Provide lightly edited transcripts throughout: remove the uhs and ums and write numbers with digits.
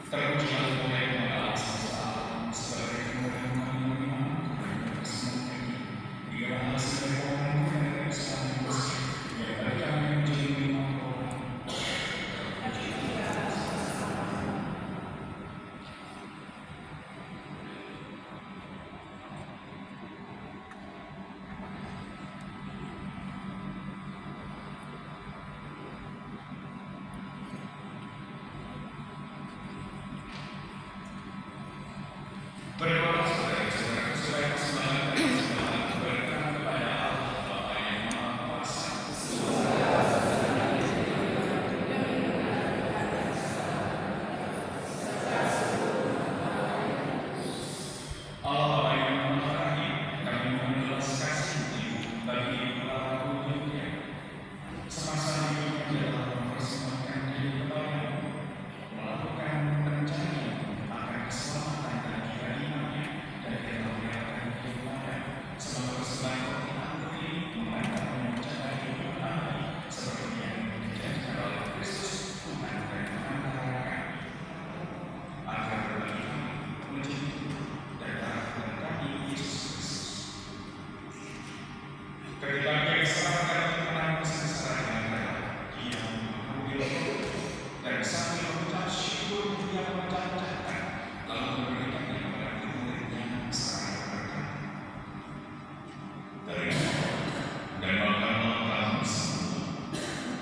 Terpujilah Engkau ya Allah semesta alam, sebagai kemuliaan kami menimang kepada kesenangan kami. Biarlah sebagai orang yang kesalahan bersih, yang bagi kami menjadi menimang orang. Berdoa supaya persembahan berkenan kepada Allah Bapa yang Maha Kuasa. Allah Bapa yang Maha Rahim, kami mohon belas kasih-Mu bagi para pengikut-Nya. Semasa hidupnya telah mempersembahkan diri kepada-Mu, melakukan pencarian akan keselamatan dan juga imannya, dan telah menyerahkan kehidupannya sebagai persembahan roti anggur ini mengantarnya mencapai hidup abadi seperti yang dijanjikan oleh Kristus Tuhan dan Pengantar kami, agar bagi kami menjadi tubuh dan darah Tuhan kami Yesus Kristus. Ketika Dia diserahkan untuk menang kesengsaraan yang rela, Dia mengambil roti dan sambil mengucap syukur Dia memecah-mecahkan, lalu memberikannya kepada murid-muridnya seraya berkata, "Terimalah dan makanlah kamu semua,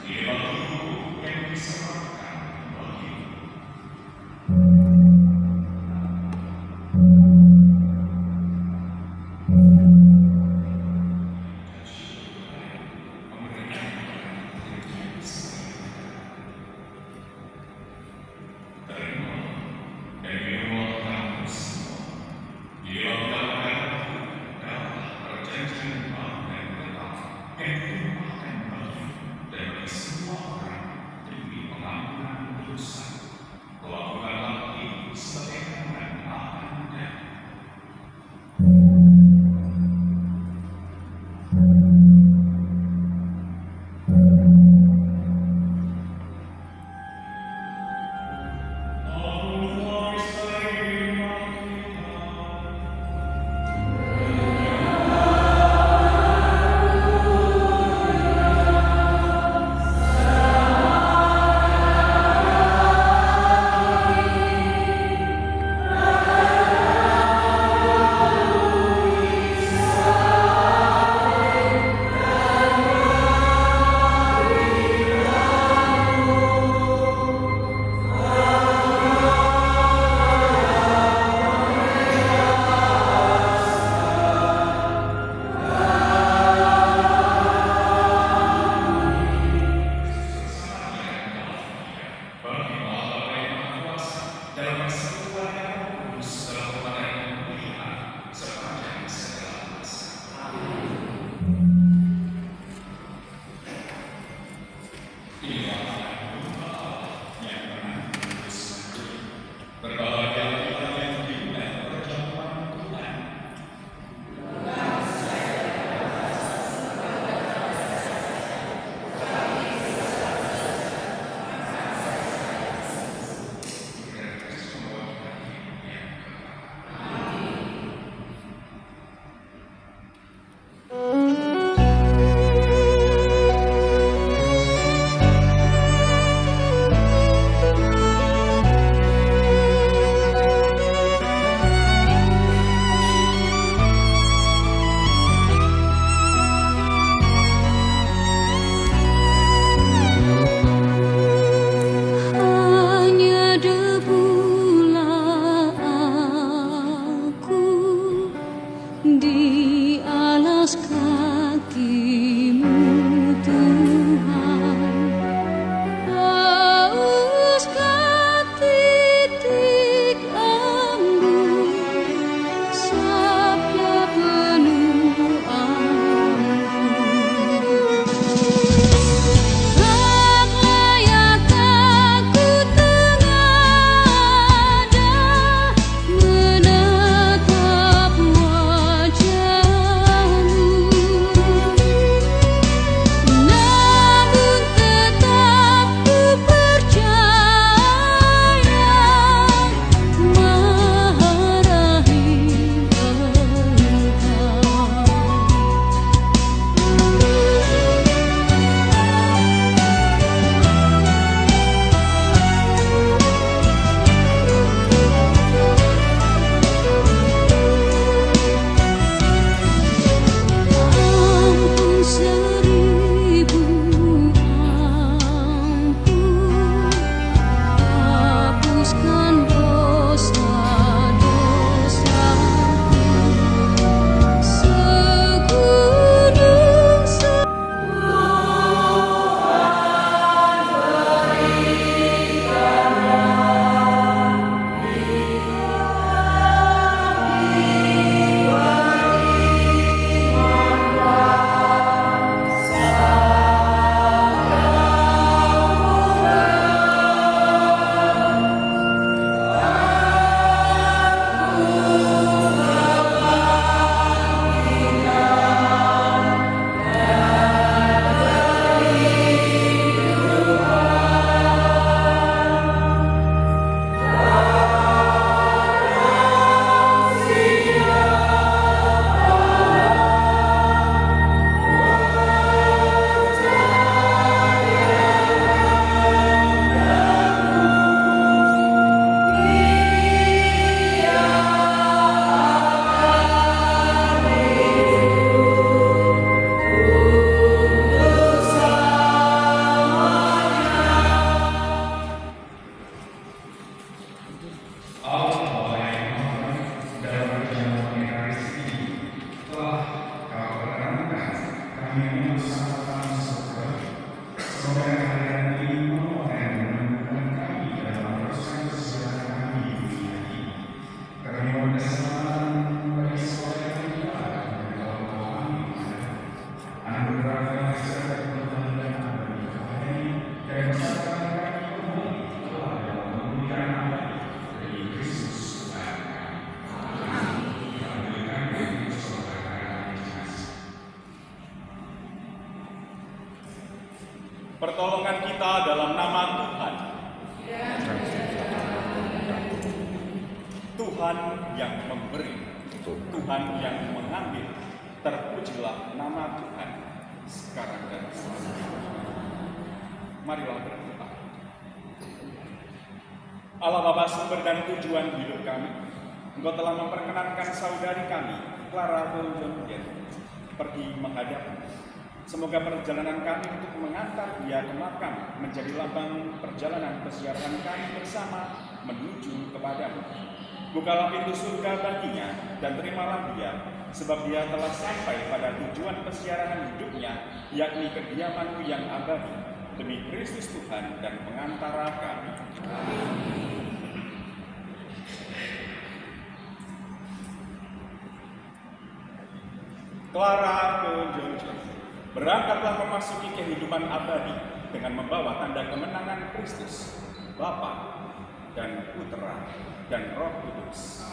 inilah tubuhku yang diserahkan bagimu." Pertolongan kita dalam nama Tuhan. Tuhan yang memberi, Tuhan yang mengambil. Terpujilah nama Tuhan sekarang dan selamanya. Marilah berdoa. Allah Bapa, sumber dan tujuan hidup kami, Engkau telah memperkenankan saudari kami, Clara Golden, pergi menghadap. Semoga perjalanan kami untuk mengantar dia ke makam menjadi lambang perjalanan pesiaran kami bersama menuju kepadamu. Bukalah pintu surga baginya dan terimalah dia, sebab dia telah sampai pada tujuan pesiaran hidupnya, yakni kediaman-Mu yang abadi, demi Kristus Tuhan dan pengantara kami. Amin. Clara ke Georgia, berangkatlah memasuki kehidupan abadi dengan membawa tanda kemenangan Kristus, Bapa dan Putra dan Roh Kudus.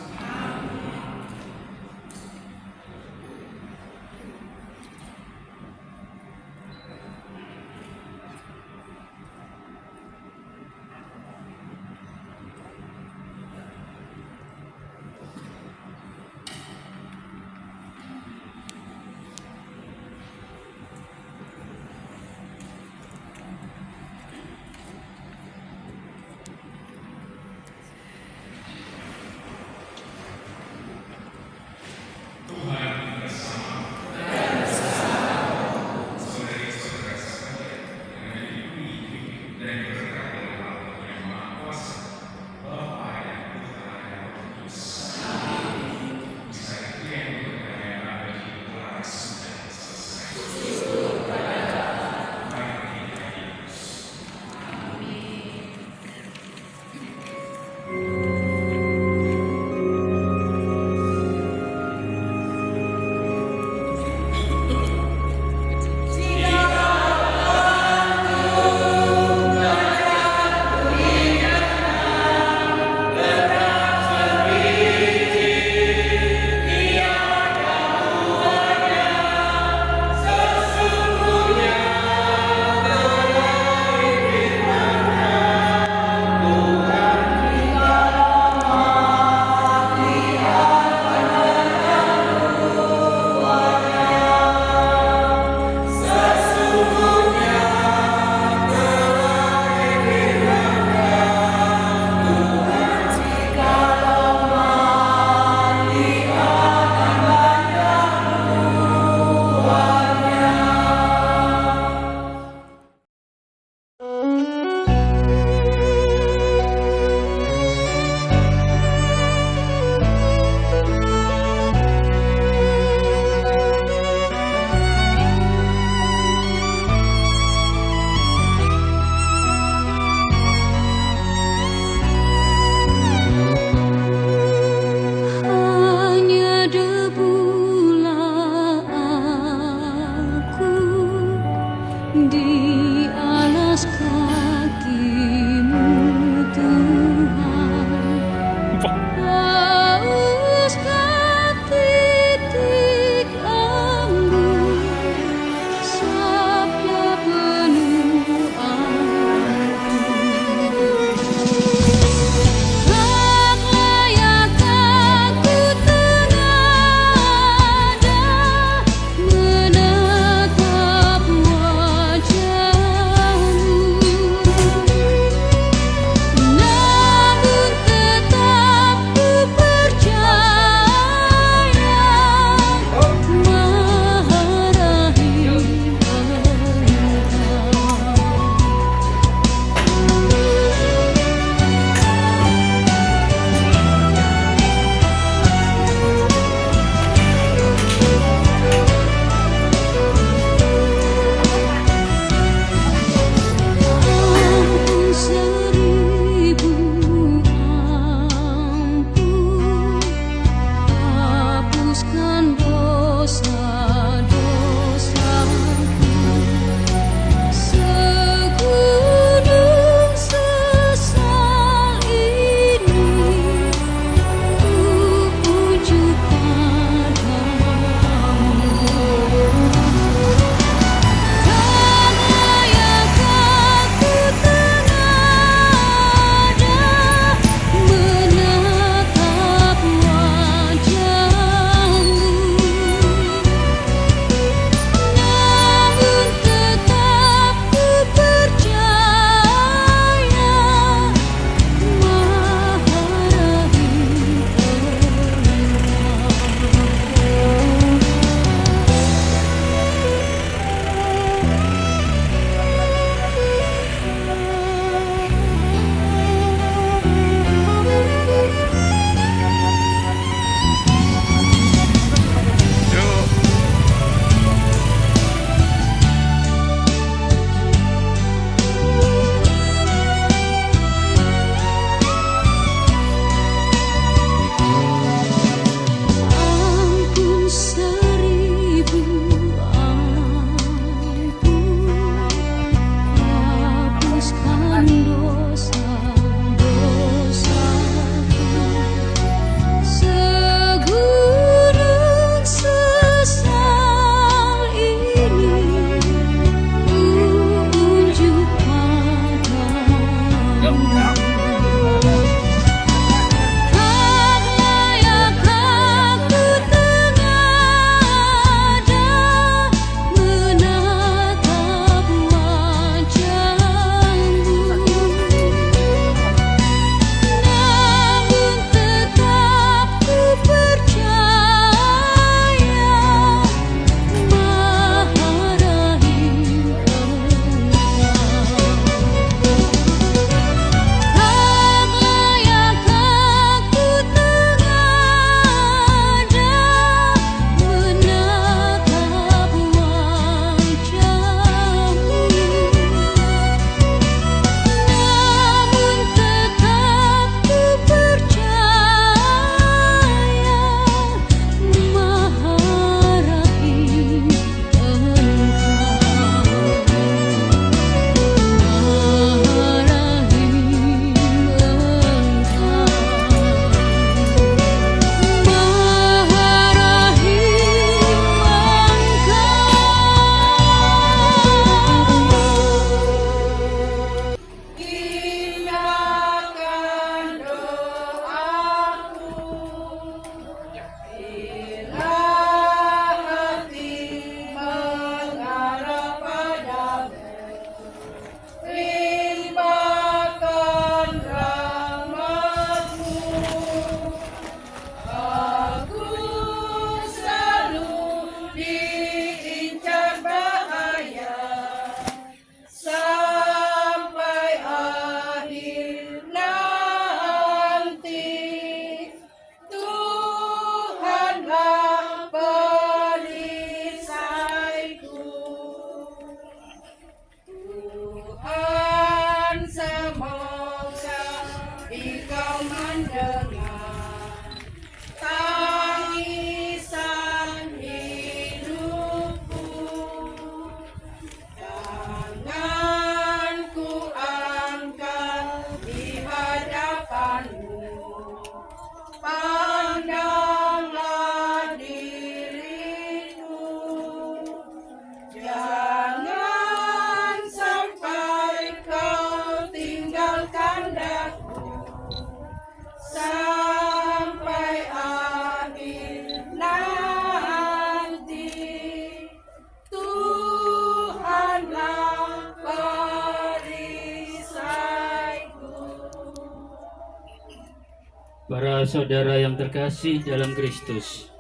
Para saudara yang terkasih dalam Kristus,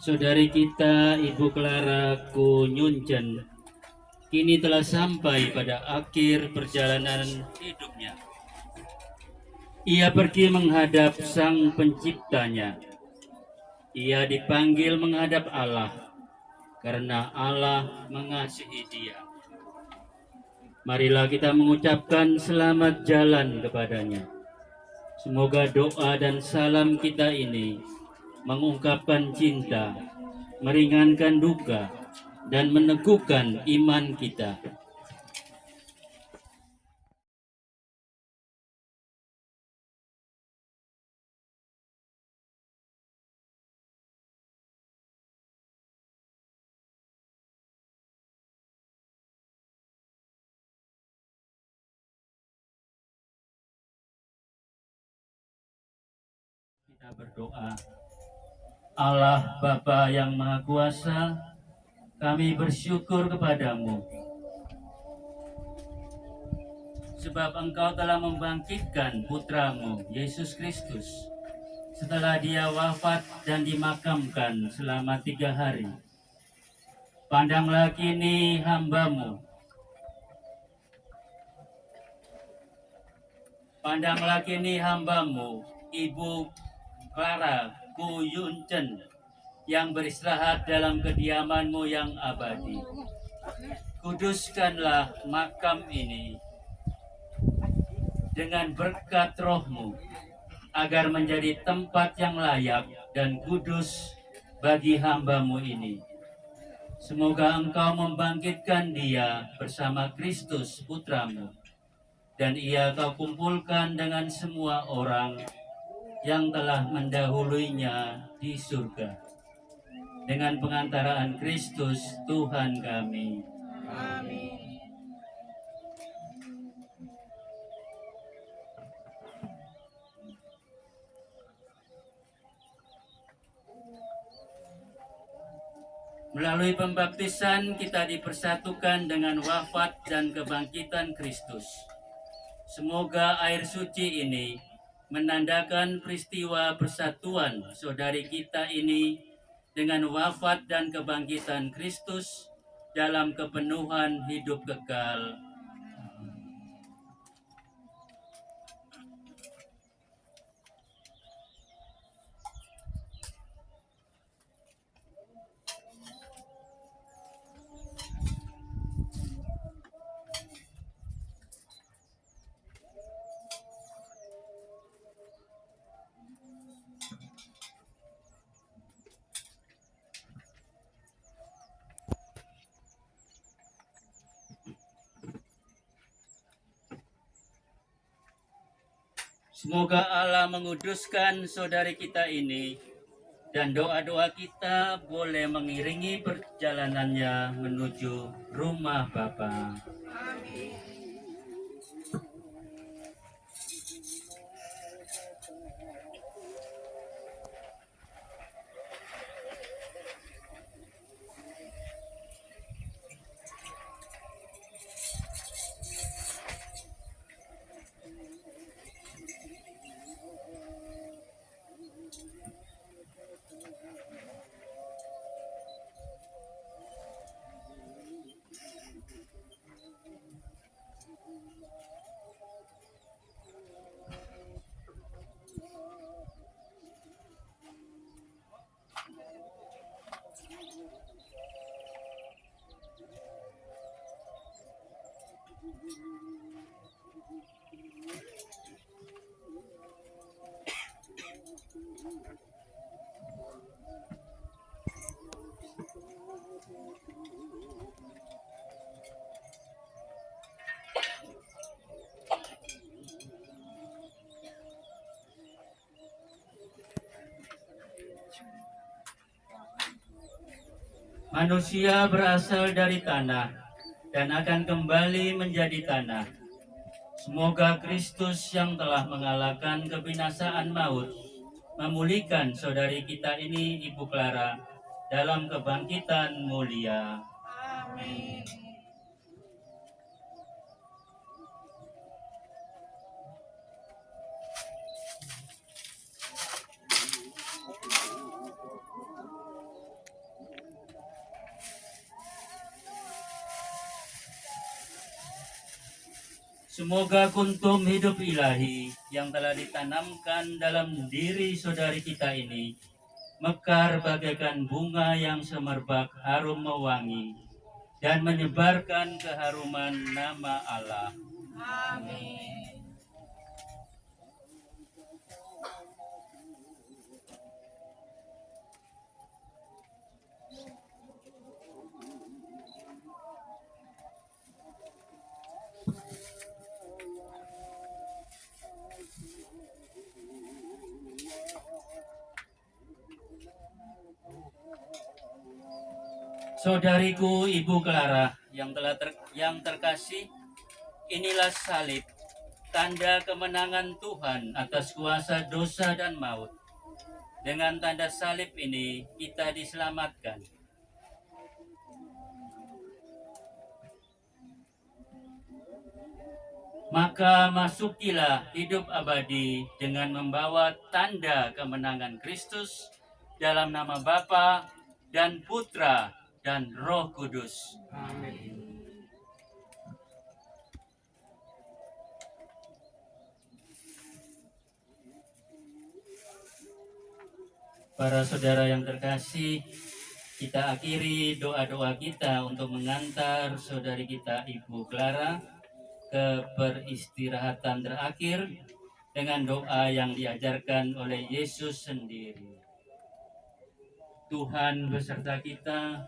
saudari kita Ibu Clara Kunyunchen kini telah sampai pada akhir perjalanan hidupnya. Ia pergi menghadap Sang Penciptanya. Ia dipanggil menghadap Allah karena Allah mengasihi dia. Marilah kita mengucapkan selamat jalan kepadanya. Semoga doa dan salam kita ini mengungkapkan cinta, meringankan duka, dan meneguhkan iman kita. Kita berdoa. Allah Bapa yang Maha Kuasa, kami bersyukur kepadamu sebab Engkau telah membangkitkan putramu Yesus Kristus setelah dia wafat dan dimakamkan selama 3 hari. Pandanglah kini hambamu. Pandanglah kini hambamu, Ibu Clara Kunyunchen, yang beristirahat dalam kediaman-Mu yang abadi. Kuduskanlah makam ini dengan berkat Roh-Mu, agar menjadi tempat yang layak dan kudus bagi hamba-Mu ini. Semoga Engkau membangkitkan dia bersama Kristus Putra-Mu, dan ia Kau kumpulkan dengan semua orang yang telah mendahuluinya di surga. Dengan pengantaraan Kristus Tuhan kami. Amin. Melalui pembaptisan kita dipersatukan dengan wafat dan kebangkitan Kristus. Semoga air suci ini menandakan peristiwa persatuan saudari kita ini dengan wafat dan kebangkitan Kristus dalam kepenuhan hidup kekal. Semoga Allah menguduskan saudari kita ini dan doa-doa kita boleh mengiringi perjalanannya menuju rumah Bapa. Amin. Manusia berasal dari tanah dan akan kembali menjadi tanah. Semoga Kristus yang telah mengalahkan kebinasaan maut memulihkan saudari kita ini, Ibu Clara, dalam kebangkitan mulia. Amin. Semoga kuntum hidup ilahi yang telah ditanamkan dalam diri saudari kita ini mekar bagaikan bunga yang semerbak harum mewangi dan menyebarkan keharuman nama Allah. Amin. Saudariku Ibu Clara yang terkasih, inilah salib, tanda kemenangan Tuhan atas kuasa dosa dan maut. Dengan tanda salib ini kita diselamatkan. Maka masukilah hidup abadi dengan membawa tanda kemenangan Kristus dalam nama Bapa dan Putra dan Roh Kudus. Amin. Para saudara yang terkasih, kita akhiri doa-doa kita untuk mengantar saudari kita Ibu Clara ke peristirahatan terakhir dengan doa yang diajarkan oleh Yesus sendiri. Tuhan beserta kita.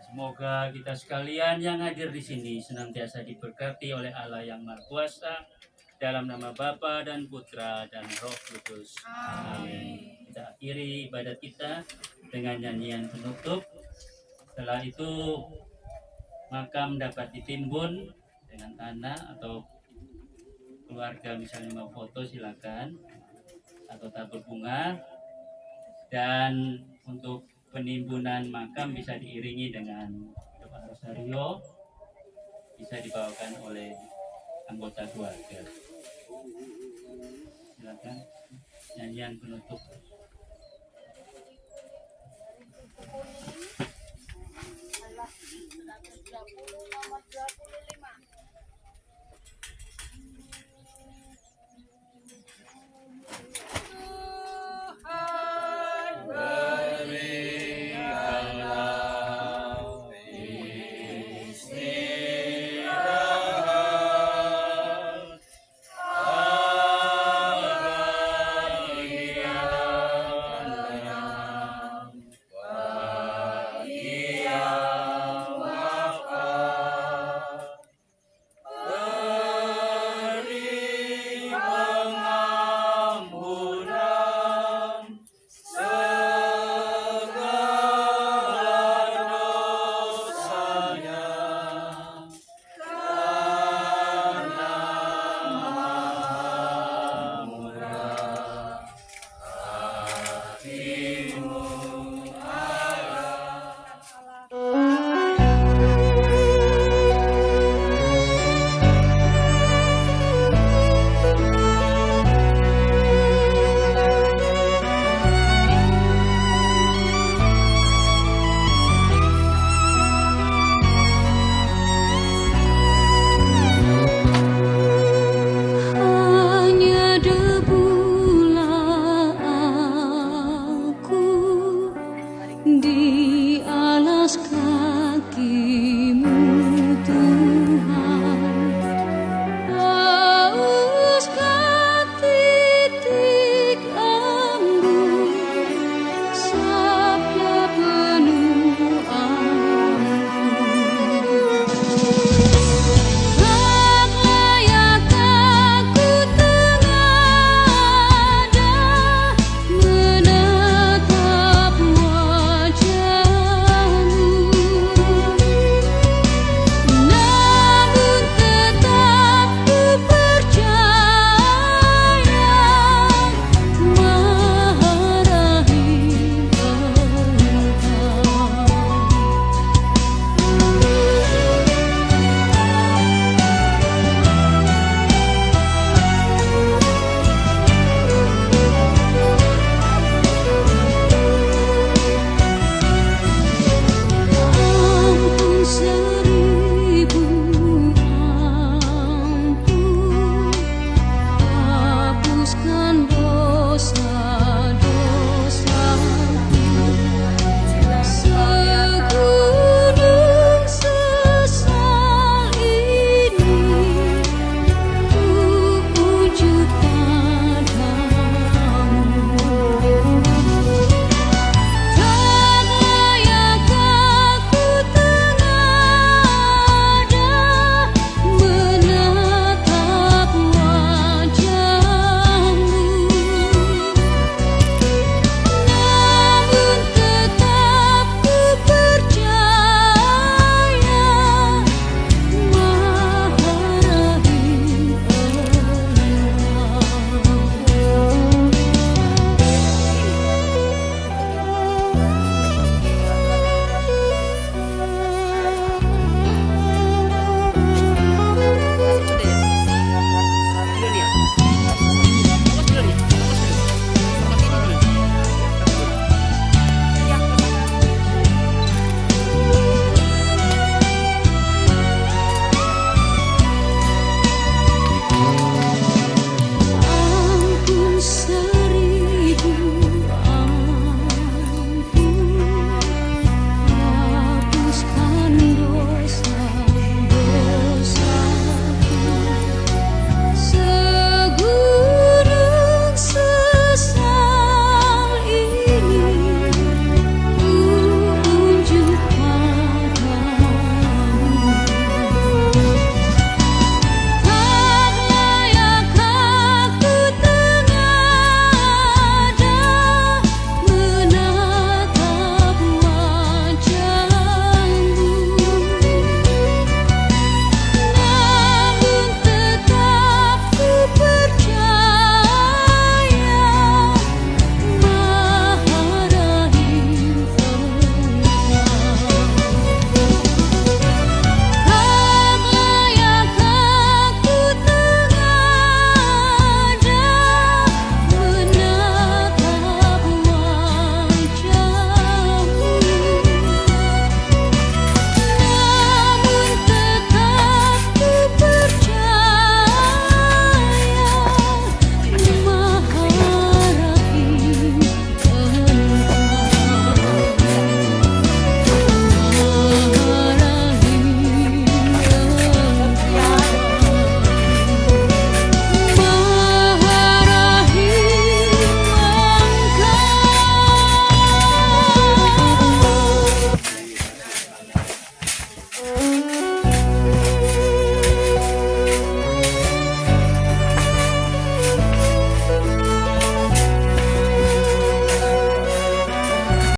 Semoga kita sekalian yang hadir di sini senantiasa diberkati oleh Allah yang Maha Kuasa dalam nama Bapa dan Putra dan Roh Kudus. Amin. Kita akhiri ibadat kita dengan nyanyian penutup. Setelah itu makam dapat ditimbun dengan tanah, atau keluarga misalnya mau foto silakan, atau tabur bunga. Dan untuk penimbunan makam bisa diiringi dengan doa rosario, bisa dibawakan oleh anggota keluarga. Silakan nyanyian penutup. Allah, 130 nomor 25.